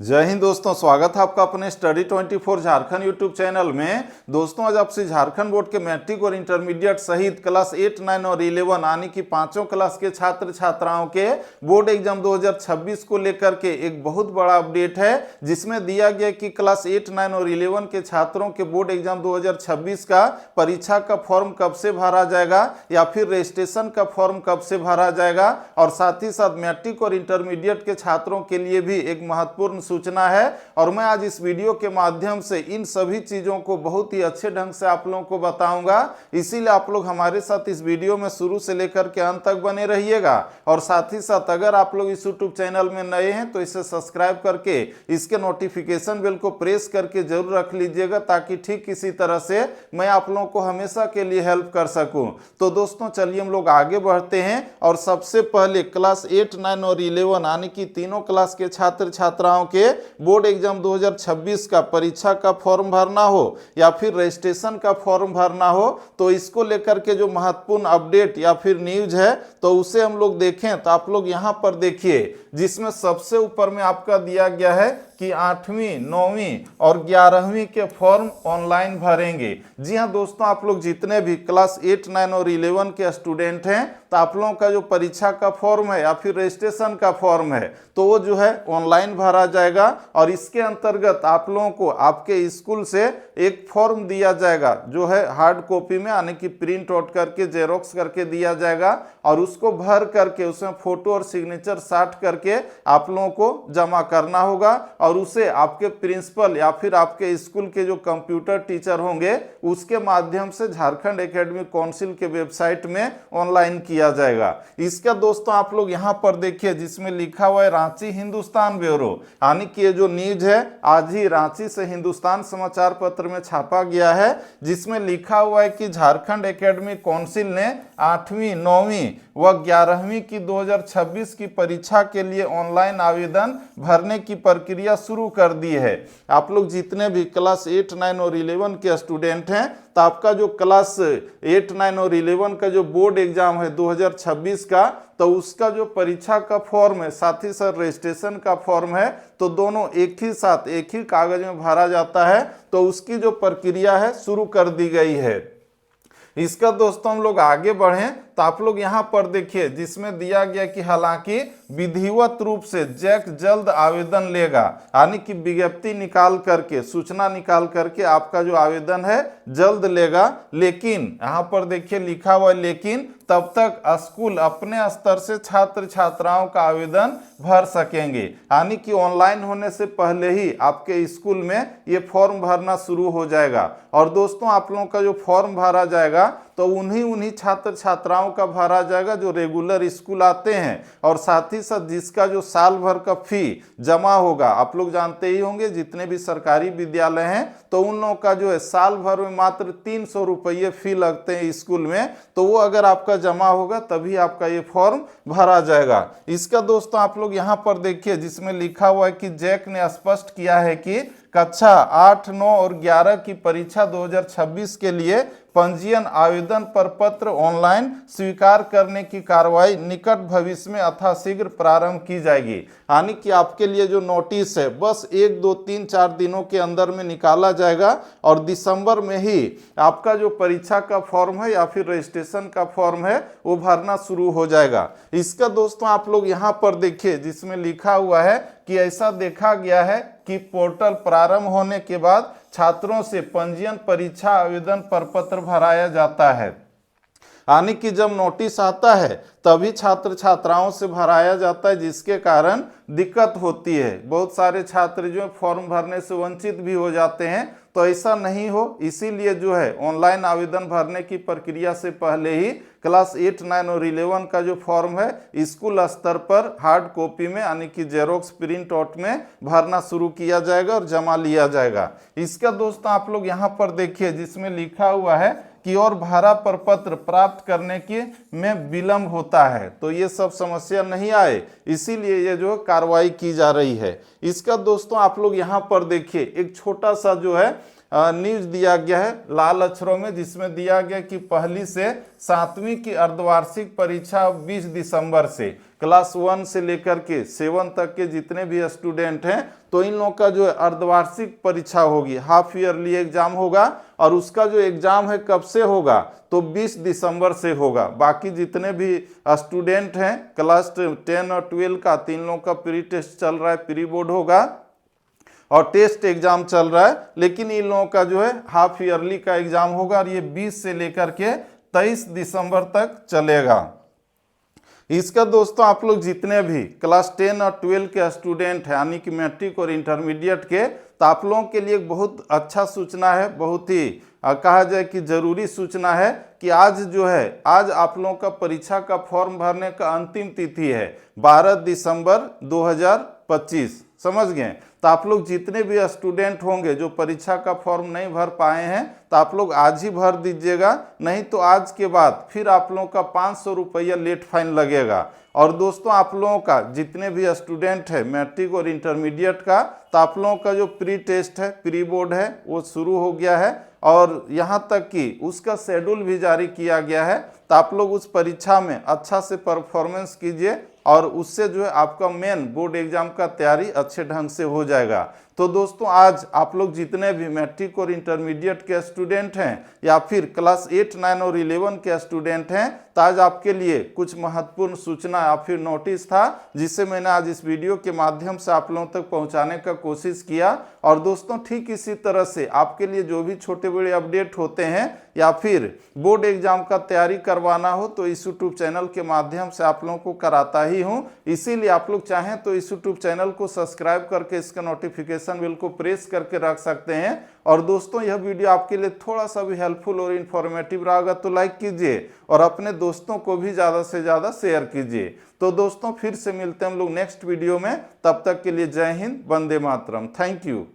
जय हिंद दोस्तों, स्वागत है आपका अपने स्टडी 24 झारखंड यूट्यूब चैनल में। दोस्तों आज आपसे झारखंड बोर्ड के मैट्रिक और इंटरमीडिएट सहित क्लास 8, 9 और 11 यानी कि पांचों क्लास के छात्र छात्राओं के बोर्ड एग्जाम 2026 को लेकर के एक बहुत बड़ा अपडेट है, जिसमें दिया गया कि क्लास 8, 9 और 11 के छात्रों के बोर्ड एग्जाम 2026 का परीक्षा का फॉर्म कब से भरा जाएगा या फिर रजिस्ट्रेशन का फॉर्म कब से भरा जाएगा, और साथ ही साथ मैट्रिक और इंटरमीडिएट के छात्रों के लिए भी एक महत्वपूर्ण सूचना है। और मैं आज इस वीडियो के माध्यम से इन सभी चीजों को बहुत ही अच्छे ढंग से आप लोगों को बताऊंगा, इसीलिए आप लोग हमारे साथ इस वीडियो में शुरू से लेकर के अंत तक बने रहिएगा। और साथ ही साथ अगर आप लोग इस यूट्यूब चैनल में नए हैं तो इसे सब्सक्राइब करके इसके नोटिफिकेशन बेल को प्रेस करके जरूर रख लीजिएगा, ताकि ठीक इसी तरह से मैं आप लोगों को हमेशा के लिए हेल्प कर सकूं। तो दोस्तों चलिए हम लोग आगे बढ़ते हैं, और सबसे पहले क्लास 8, 9 और 11 यानी कि तीनों क्लास के छात्र छात्राओं के बोर्ड एग्जाम 2026 का परीक्षा का फॉर्म भरना हो या फिर रजिस्ट्रेशन का फॉर्म भरना हो, तो इसको लेकर के जो महत्वपूर्ण अपडेट या फिर न्यूज है तो उसे हम लोग देखें। तो आप लोग यहां पर देखिए, जिसमें सबसे ऊपर में आपका दिया गया है कि 8वीं, 9वीं और 11वीं के फॉर्म ऑनलाइन भरेंगे। जी हां दोस्तों, आप लोग जितने भी क्लास 8, 9 और 11 के स्टूडेंट हैं तो आप लोगों का जो परीक्षा का फॉर्म है या फिर रजिस्ट्रेशन का फॉर्म है तो वो जो है ऑनलाइन भरा जाएगा। और इसके अंतर्गत आप लोगों को आपके स्कूल से एक फॉर्म दिया जाएगा जो है हार्ड कॉपी में, यानी कि प्रिंट आउट करके जेरोक्स करके दिया जाएगा, और उसको भर करके उसमें फोटो और सिग्नेचर साट करके आप लोगों को जमा करना होगा, और उसे आपके प्रिंसिपल या फिर आपके स्कूल के जो कंप्यूटर टीचर होंगे उसके माध्यम से झारखंड एकेडमिक काउंसिल के वेबसाइट में ऑनलाइन किया जाएगा। इसका दोस्तों आप लोग यहां पर देखिए, जिसमें लिखा हुआ है रांची हिंदुस्तान ब्यूरो, यानी कि ये जो न्यूज है आज ही रांची से हिंदुस्तान समाचार पत्र में छापा गया है, जिसमें लिखा हुआ है कि झारखंड एकेडमिक काउंसिल ने 8वीं, 9वीं व 11वीं की 2026 की परीक्षा के लिए ऑनलाइन आवेदन भरने की प्रक्रिया शुरू कर दी है। आप लोग जितने भी क्लास 8, 9 और 11 के स्टूडेंट हैं तो आपका जो क्लास 8, 9 और 11 का जो बोर्ड एग्जाम है 2026 का, तो उसका जो परीक्षा का फॉर्म है साथ ही साथ रजिस्ट्रेशन का फॉर्म है, तो दोनों एक ही साथ एक ही कागज में भरा जाता है। तो उसकी जो प्रक्रिया है शुरू कर दी गई है। इसका दोस्तों हम लोग आगे बढ़ें तो आप लोग यहां पर देखिए, जिसमें दिया गया कि हालांकि विधिवत रूप से जैक जल्द आवेदन लेगा, यानी कि विज्ञप्ति निकाल करके, सूचना निकाल करके आपका जो आवेदन है जल्द लेगा, लेकिन यहां पर देखिए लिखा हुआ है लेकिन तब तक स्कूल अपने स्तर से छात्र छात्राओं का आवेदन भर सकेंगे, यानी कि ऑनलाइन होने से पहले ही आपके स्कूल में ये फॉर्म भरना शुरू हो जाएगा। और दोस्तों आप लोगों का जो फॉर्म भरा जाएगा तो उन्हीं छात्र छात्राओं का भरा जाएगा जो रेगुलर स्कूल आते हैं, और साथ ही साथ जिसका जो साल भर का फी जमा होगा। आप लोग जानते ही होंगे जितने भी सरकारी विद्यालय हैं तो उन लोगों का जो है साल भर में मात्र 300 रुपये फी लगते हैं स्कूल में, तो वो अगर आपका जमा होगा तभी आपका ये फॉर्म भरा जाएगा। इसका दोस्तों आप लोग यहाँ पर देखिए, जिसमें लिखा हुआ है कि जैक ने स्पष्ट किया है कि कक्षा 8, 9 और 11 की परीक्षा 2026 के लिए पंजीयन आवेदन पर पत्र ऑनलाइन स्वीकार करने की कार्रवाई निकट भविष्य में यथाशीघ्र प्रारंभ की जाएगी। यानी कि आपके लिए जो नोटिस है बस 1, 2, 3, 4 दिनों के अंदर में निकाला जाएगा, और दिसंबर में ही आपका जो परीक्षा का फॉर्म है या फिर रजिस्ट्रेशन का फॉर्म है वो भरना शुरू हो जाएगा। इसका दोस्तों आप लोग यहाँ पर देखिए, जिसमें लिखा हुआ है कि ऐसा देखा गया है कि पोर्टल प्रारंभ होने के बाद छात्रों से पंजीयन परीक्षा आवेदन पर पत्र भराया जाता है, यानी कि जब नोटिस आता है तभी छात्र छात्राओं से भराया जाता है, जिसके कारण दिक्कत होती है। बहुत सारे छात्र जो फॉर्म भरने से वंचित भी हो जाते हैं, तो ऐसा नहीं हो, इसीलिए जो है ऑनलाइन आवेदन भरने की प्रक्रिया से पहले ही क्लास 8, 9 और 11 का जो फॉर्म है स्कूल स्तर पर हार्ड कॉपी में, यानी कि जेरोक्स प्रिंट आउट में भरना शुरू किया जाएगा और जमा लिया जाएगा। इसका दोस्तों आप लोग यहाँ पर देखिए, जिसमें लिखा हुआ है कि और भाड़ा पर पत्र प्राप्त करने की में विलंब होता है, तो ये सब समस्या नहीं आए, इसीलिए ये जो कार्रवाई की जा रही है। इसका दोस्तों आप लोग यहाँ पर देखिए, एक छोटा सा जो है न्यूज दिया गया है लाल अक्षरों में, जिसमें दिया गया कि पहली से 7वीं की अर्धवार्षिक परीक्षा 20 दिसंबर से क्लास 1 से लेकर के 7 तक के जितने भी स्टूडेंट हैं, तो इन लोगों का जो है अर्धवार्षिक परीक्षा होगी, हाफ ईयरली एग्जाम होगा। और उसका जो एग्जाम है कब से होगा, तो 20 दिसंबर से होगा। बाकी जितने भी स्टूडेंट हैं क्लास 10 और 12 का, 3 लोगों का प्री टेस्ट चल रहा है, प्री बोर्ड होगा और टेस्ट एग्जाम चल रहा है, लेकिन इन लोगों का जो है हाफ ईयरली का एग्जाम होगा और ये 20 से लेकर के 23 दिसंबर तक चलेगा। इसका दोस्तों आप लोग जितने भी क्लास 10 और 12 के स्टूडेंट हैं, यानी कि मैट्रिक और इंटरमीडिएट के, तो आप लोगों के लिए बहुत अच्छा सूचना है, बहुत ही कहा जाए कि जरूरी सूचना है कि आज जो है, आज आप लोगों का परीक्षा का फॉर्म भरने का अंतिम तिथि है 12 दिसंबर 2025, समझ गए। तो आप लोग जितने भी स्टूडेंट होंगे जो परीक्षा का फॉर्म नहीं भर पाए हैं, तो आप लोग आज ही भर दीजिएगा, नहीं तो आज के बाद फिर आप लोगों का 500 रुपया लेट फाइन लगेगा। और दोस्तों आप लोगों का जितने भी स्टूडेंट है मैट्रिक और इंटरमीडिएट का, तो आप लोगों का जो प्री टेस्ट है, प्री बोर्ड है, वो शुरू हो गया है और यहाँ तक कि उसका शेड्यूल भी जारी किया गया है। तो आप लोग उस परीक्षा में अच्छा से परफॉर्मेंस कीजिए और उससे जो है आपका मेन बोर्ड एग्जाम का तैयारी अच्छे ढंग से हो जाएगा। तो दोस्तों आज आप लोग जितने भी मैट्रिक और इंटरमीडिएट के स्टूडेंट हैं या फिर क्लास 8, 9 और 11 के स्टूडेंट हैं, तो आज आपके लिए कुछ महत्वपूर्ण सूचना या फिर नोटिस था, जिसे मैंने आज इस वीडियो के माध्यम से आप लोगों तक पहुंचाने का कोशिश किया। और दोस्तों ठीक इसी तरह से आपके लिए जो भी छोटे बड़े अपडेट होते हैं या फिर बोर्ड एग्जाम का तैयारी करवाना हो, तो इस यूट्यूब चैनल के माध्यम से आप लोगों को कराता ही हूँ। इसीलिए आप लोग चाहें तो इस यूट्यूब चैनल को सब्सक्राइब करके इसका नोटिफिकेशन बेल को प्रेस करके रख सकते हैं। और दोस्तों यह वीडियो आपके लिए थोड़ा सा भी हेल्पफुल और इन्फॉर्मेटिव रहा तो लाइक कीजिए और अपने दोस्तों को भी ज़्यादा से ज़्यादा शेयर कीजिए। तो दोस्तों फिर से मिलते हैं हम लोग नेक्स्ट वीडियो में, तब तक के लिए जय हिंद, वंदे मातरम, थैंक यू।